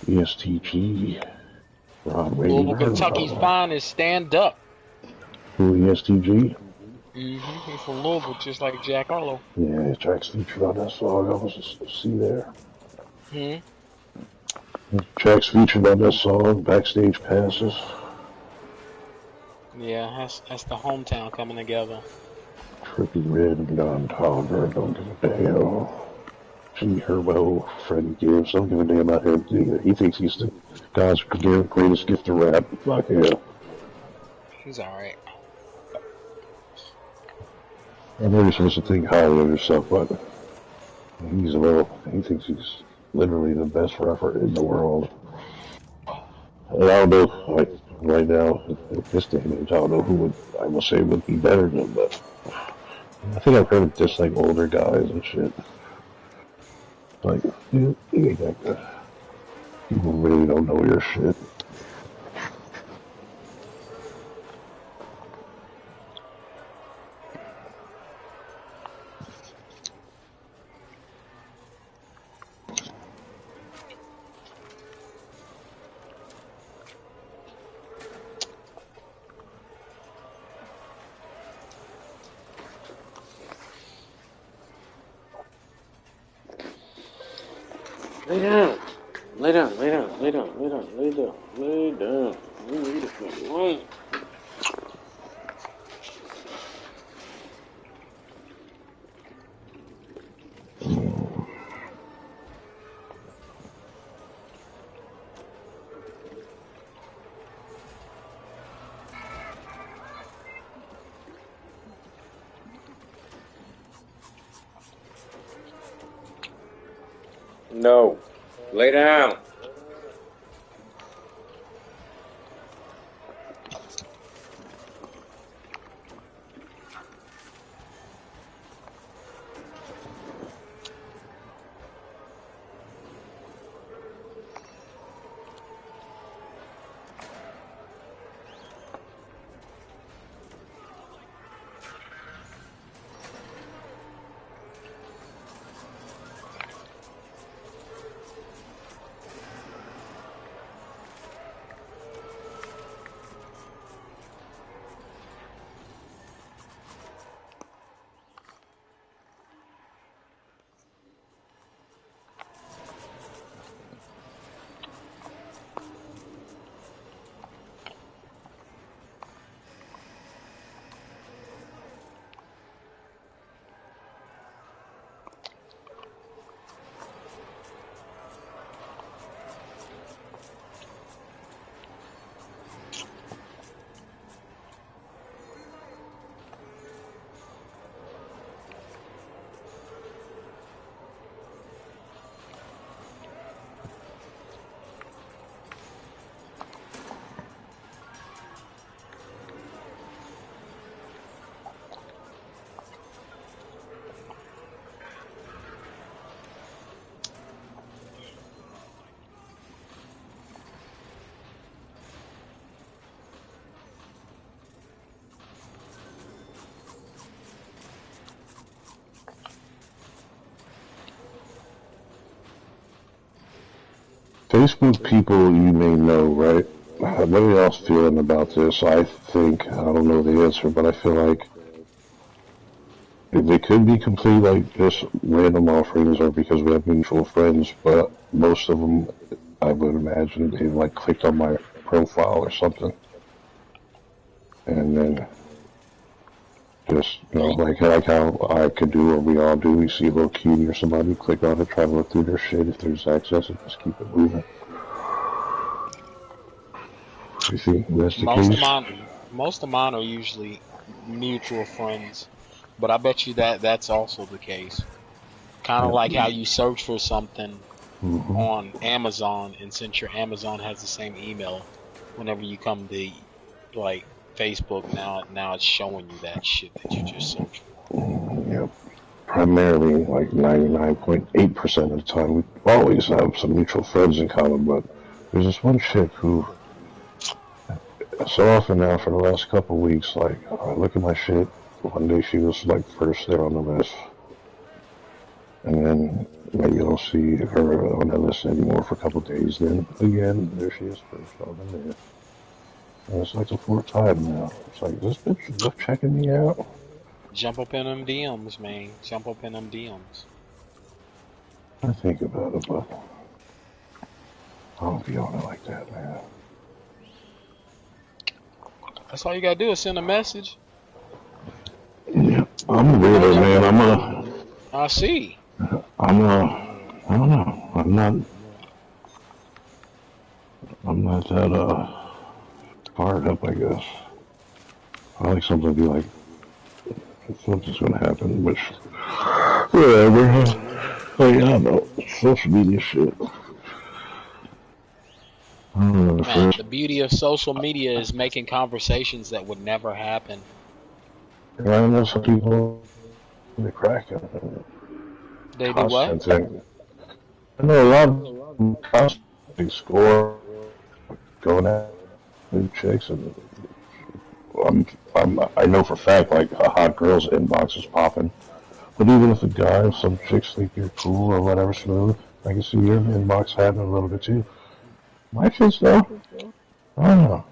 ESTG, Broadway Louisville, Kentucky's Murder. finest, Stand Up. Who, ESTG? He's from Louisville, just like Jack Harlow. Yeah, his track's featured on that song. I was just see there. His track's featured on that song, Backstage Passes. Yeah, that's the hometown coming together. Trippy Red and Don Tolliver, don't give a damn. G Herbo, Freddie Gibbs, don't give a damn about him either. He thinks he's the God's greatest gift to rap. Fuck him. He's alright. I know you're supposed to think highly of yourself, but he thinks he's literally the best rapper in the world. And I don't know, like, right now, at this day and age, I don't know who I will say would be better than him, but I think I've heard him dislike older guys and shit. Like, dude, you ain't that good. People really don't know your shit. Lay down. Lay down, lay down, lay down, lay down, lay down, lay down. You need it alone. No. Lay down. Facebook people you may know, right? What are y'all feeling about this? I don't know the answer, but I feel like they could be complete, like, just random offerings or because we have mutual friends, but most of them, I would imagine, they, like, clicked on my profile or something. And then just, like how I could do or we all do, we see a little cutie or somebody, click on it, try to look through their shit if there's access, and just keep it moving. You think that's the case? Most of mine are usually mutual friends, but I bet you that's also the case. Kind of like how you search for something on Amazon, and since your Amazon has the same email, whenever you come to like Facebook, now it's showing you that shit that you just searched for. Yep. primarily like 99.8% of the time we always have some mutual friends in common, but there's this one chick who so often now for the last couple of weeks, like I look at my shit, one day she was like first there on the list, and then maybe I don't see her on that list anymore for a couple of days, then again there she is first on the list. And it's like the fourth time now. It's like, this bitch is checking me out. Jump up in them DMs, man. Jump up in them DMs. I think about it, but I don't be on it like that, man. That's all you gotta do is send a message. Yeah, I'm a weirdo, man. I see. I don't know. I'm not that, fired up, I guess. I like something to be like, something's gonna happen, which, whatever. Like, I don't know, social media shit. I don't know. Man, the beauty of social media is making conversations that would never happen. I know some people, they crack it. They do what? I know a lot of them constantly score, going at new chicks, and I know for a fact, like, a hot girl's inbox is popping. But even if a guy, if some chicks think you're cool or whatever, smooth, I can see your inbox happening a little bit too. My kids, though, I don't know.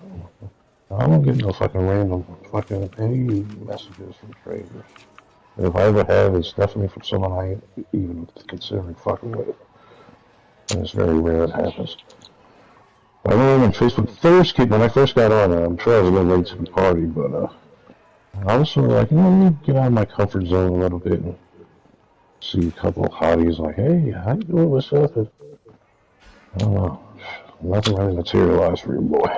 I don't get no fucking random fucking hey messages from strangers. And if I ever have, it's definitely from someone I ain't even considering fucking with. And it's very rare it happens. I remember when Facebook first came, when I first got on, I'm sure I was a little late to the party, but I was sort of like, let me get out of my comfort zone a little bit and see a couple of hotties like, hey, how you doing, what's up? And, I don't know, nothing really materialized for your boy.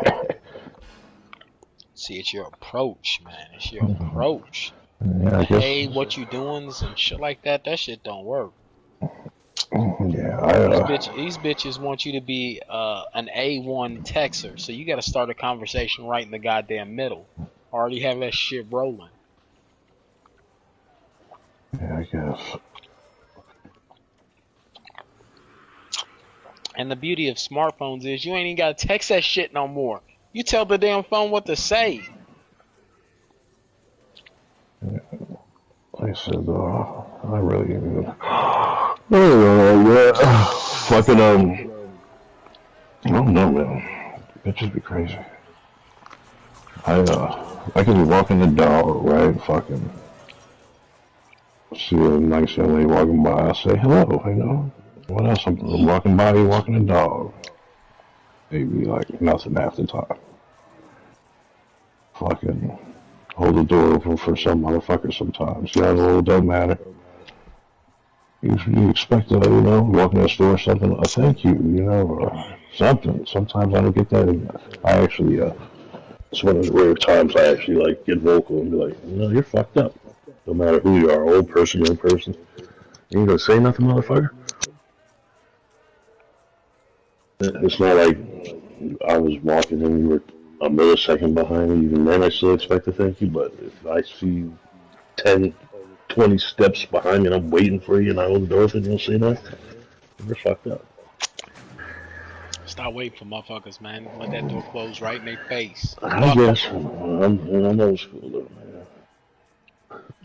See, it's your approach, man. It's your approach. Yeah, hey, what you doings and shit like that, that shit don't work. Yeah, these bitches want you to be an A1 texter, so you gotta start a conversation right in the goddamn middle. Already have that shit rolling. Yeah, I guess. And the beauty of smartphones is you ain't even gotta text that shit no more. You tell the damn phone what to say. Yeah. Like I said, I really even. Yeah. Fucking, I don't know, man. Bitches be crazy. I could be walking the dog, right? Fucking see a nice young lady walking by. I say hello, you know. What else? I'm walking by, you walking the dog. Maybe like nothing half the time. Fucking hold the door open for some motherfucker sometimes. Yeah, it don't matter. You expect to, you know, walk in the store or something, thank you, you know, or something. Sometimes I don't get that. I actually, it's one of the rare times I actually, like, get vocal and be like, you know, you're fucked up. No matter who you are, old person, young person. You ain't gonna say nothing, motherfucker? It's not like I was walking and you were a millisecond behind me. Even then, I still expect to thank you, but if I see 10, 20 steps behind me and I'm waiting for you and I hold the door and you don't say nothing, you're fucked up. Stop waiting for motherfuckers, man. Let that door close right in their face. I guess. I'm old school,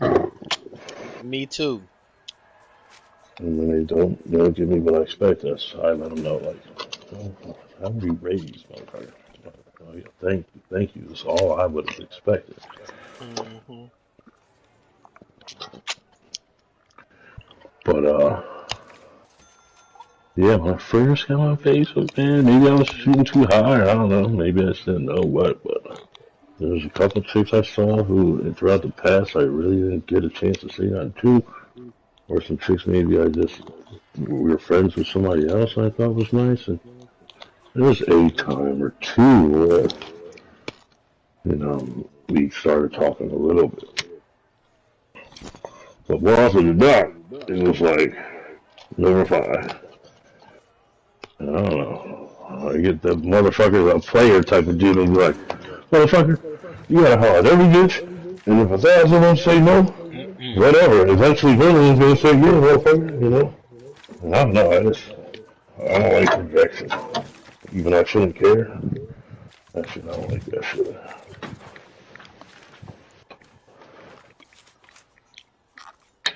though, man. Me too. And when they don't give me what I expect, I let them know, like, how were you raised, motherfucker? Oh, yeah, thank you. That's all I would have expected. Mm-hmm. But, yeah, when I first got on Facebook, man, maybe I was shooting too high, I don't know, maybe I just didn't know what, but there was a couple of chicks I saw who, throughout the past, I really didn't get a chance to say nothing to, or some chicks maybe we were friends with somebody else I thought was nice, and there was a time or two where, you know, we started talking a little bit. But more often than not, it was like, no reply. I don't know. I get the motherfucker, a player type of dude, and be like, motherfucker, you gotta holler at every bitch, and if 1,000 of them say no, Whatever. Eventually, Vinny's gonna say, "Yeah, motherfucker," you know. And I don't know. I don't like rejection. Even I shouldn't care. That shit, I don't like that shit.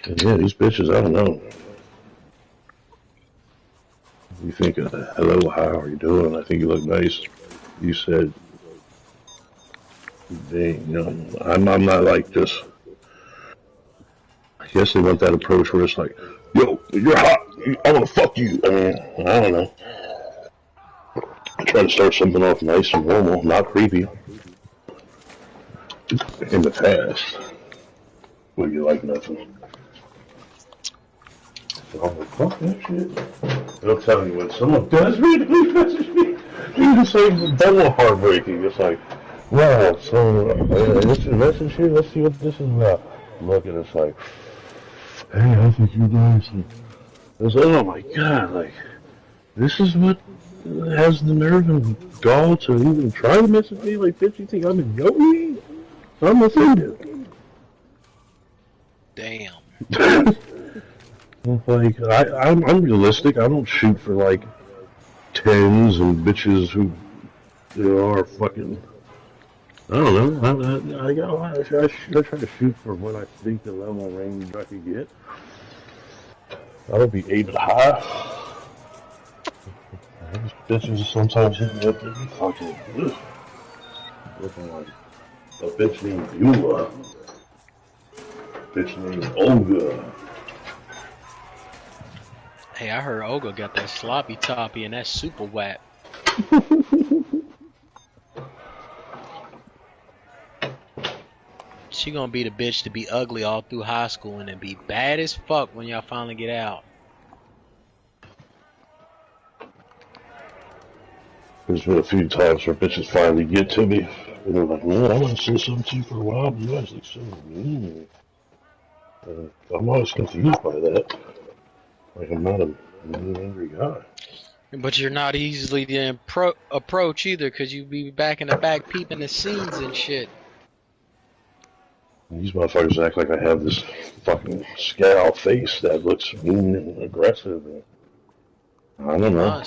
And yeah, these bitches, I don't know. You think, hello, how are you doing? I think you look nice. You said, dang, you know, I'm not like this. I guess they want that approach where it's like, yo, you're hot. I want to fuck you. I mean, I don't know. I try to start something off nice and normal, not creepy. In the past, would you like nothing? So I'm like, fuck that shit. They'll tell you when someone does really message me, you just say double heartbreaking. It's like, wow, so this is message here. Let's see what this is about. Look, and it's like, hey, I think you're nice. And it's like, oh my god, like this is what has the nerve and gall to even try to message me. Like, bitch, you think I'm a yogi? I'm offended. Damn. Like, I'm realistic. I don't shoot for like tens and bitches who are fucking. I don't know. I try to shoot for what I think the level of range I can get. I don't be aiming high. These bitches sometimes hit me up and be fucking looking like a bitch named Beulah, a bitch named Olga. Hey, I heard Olga got that sloppy toppy and that super wet. She gonna be the bitch to be ugly all through high school and then be bad as fuck when y'all finally get out. There's been a few times where bitches finally get to me, and they're like, man, I want to say something to you for a while, but you guys look so mean. I'm always confused by that. Like, I'm not a mean, angry guy. But you're not easily to approach either, cause you be back in the back peeping the scenes and shit. These motherfuckers act like I have this fucking scowl face that looks mean and aggressive. And I don't know.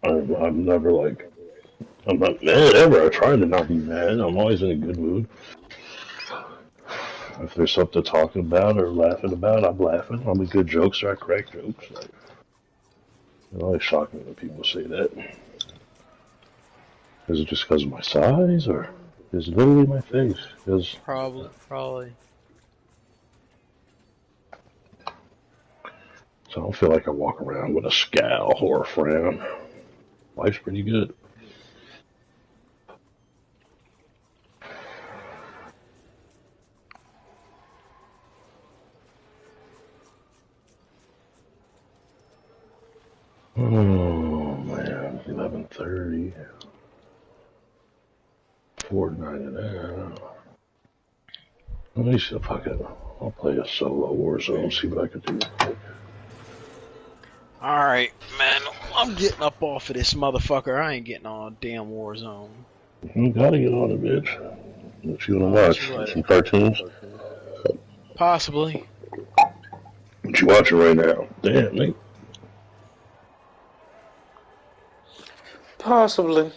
I'm never like, I'm not mad ever. I try to not be mad. I'm always in a good mood. If there's something to talk about or laughing about, I'm laughing. I'm a good jokester. I crack jokes. Like, it always shocks me when people say that. Is it just because of my size, or is it literally my face? Because Probably. so I don't feel like I walk around with a scowl or a frown. Life's pretty good. Oh man, 11:30. $4.99. Let me see if I can. I'll play a solo Warzone. See what I can do. Alright, man. I'm getting up off of this motherfucker. I ain't getting on a damn Warzone. You gotta get on it, bitch. What you wanna watch? Some cartoons? Possibly. What you watching right now? Damn, mate. Possibly.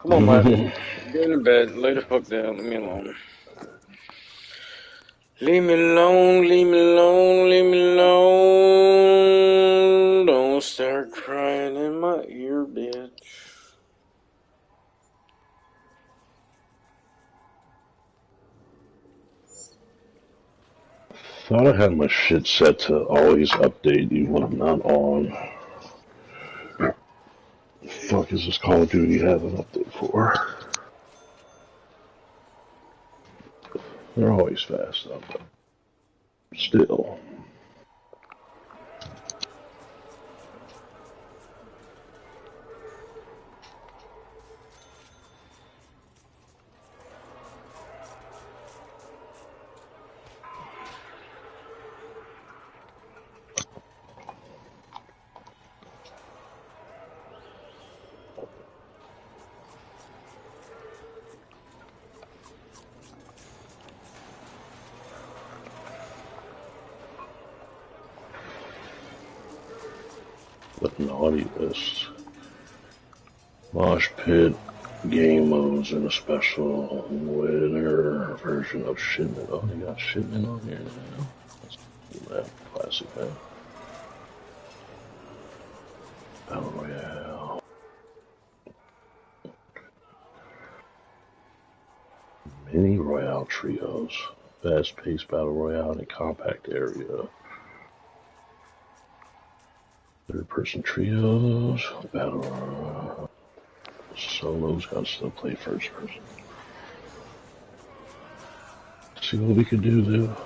Come on, man. Get in bed. Lay the fuck down. Leave me alone. Leave me alone. Leave me alone. Leave me alone. Don't start crying in my ear, bitch. Thought I had my shit set to always update even when I'm not on. The fuck is this Call of Duty have an update for? They're always fast up, but still. The naughty list. Mosh pit, game modes, and a special winner version of Shipment. Oh, they got Shipment on here now. That's cool map, classic map. Battle Royale. Mini Royale trios. Fast-paced Battle Royale in a compact area. Third-person trios. Battle Royale. Solos gotta still play first person. See what we can do, though.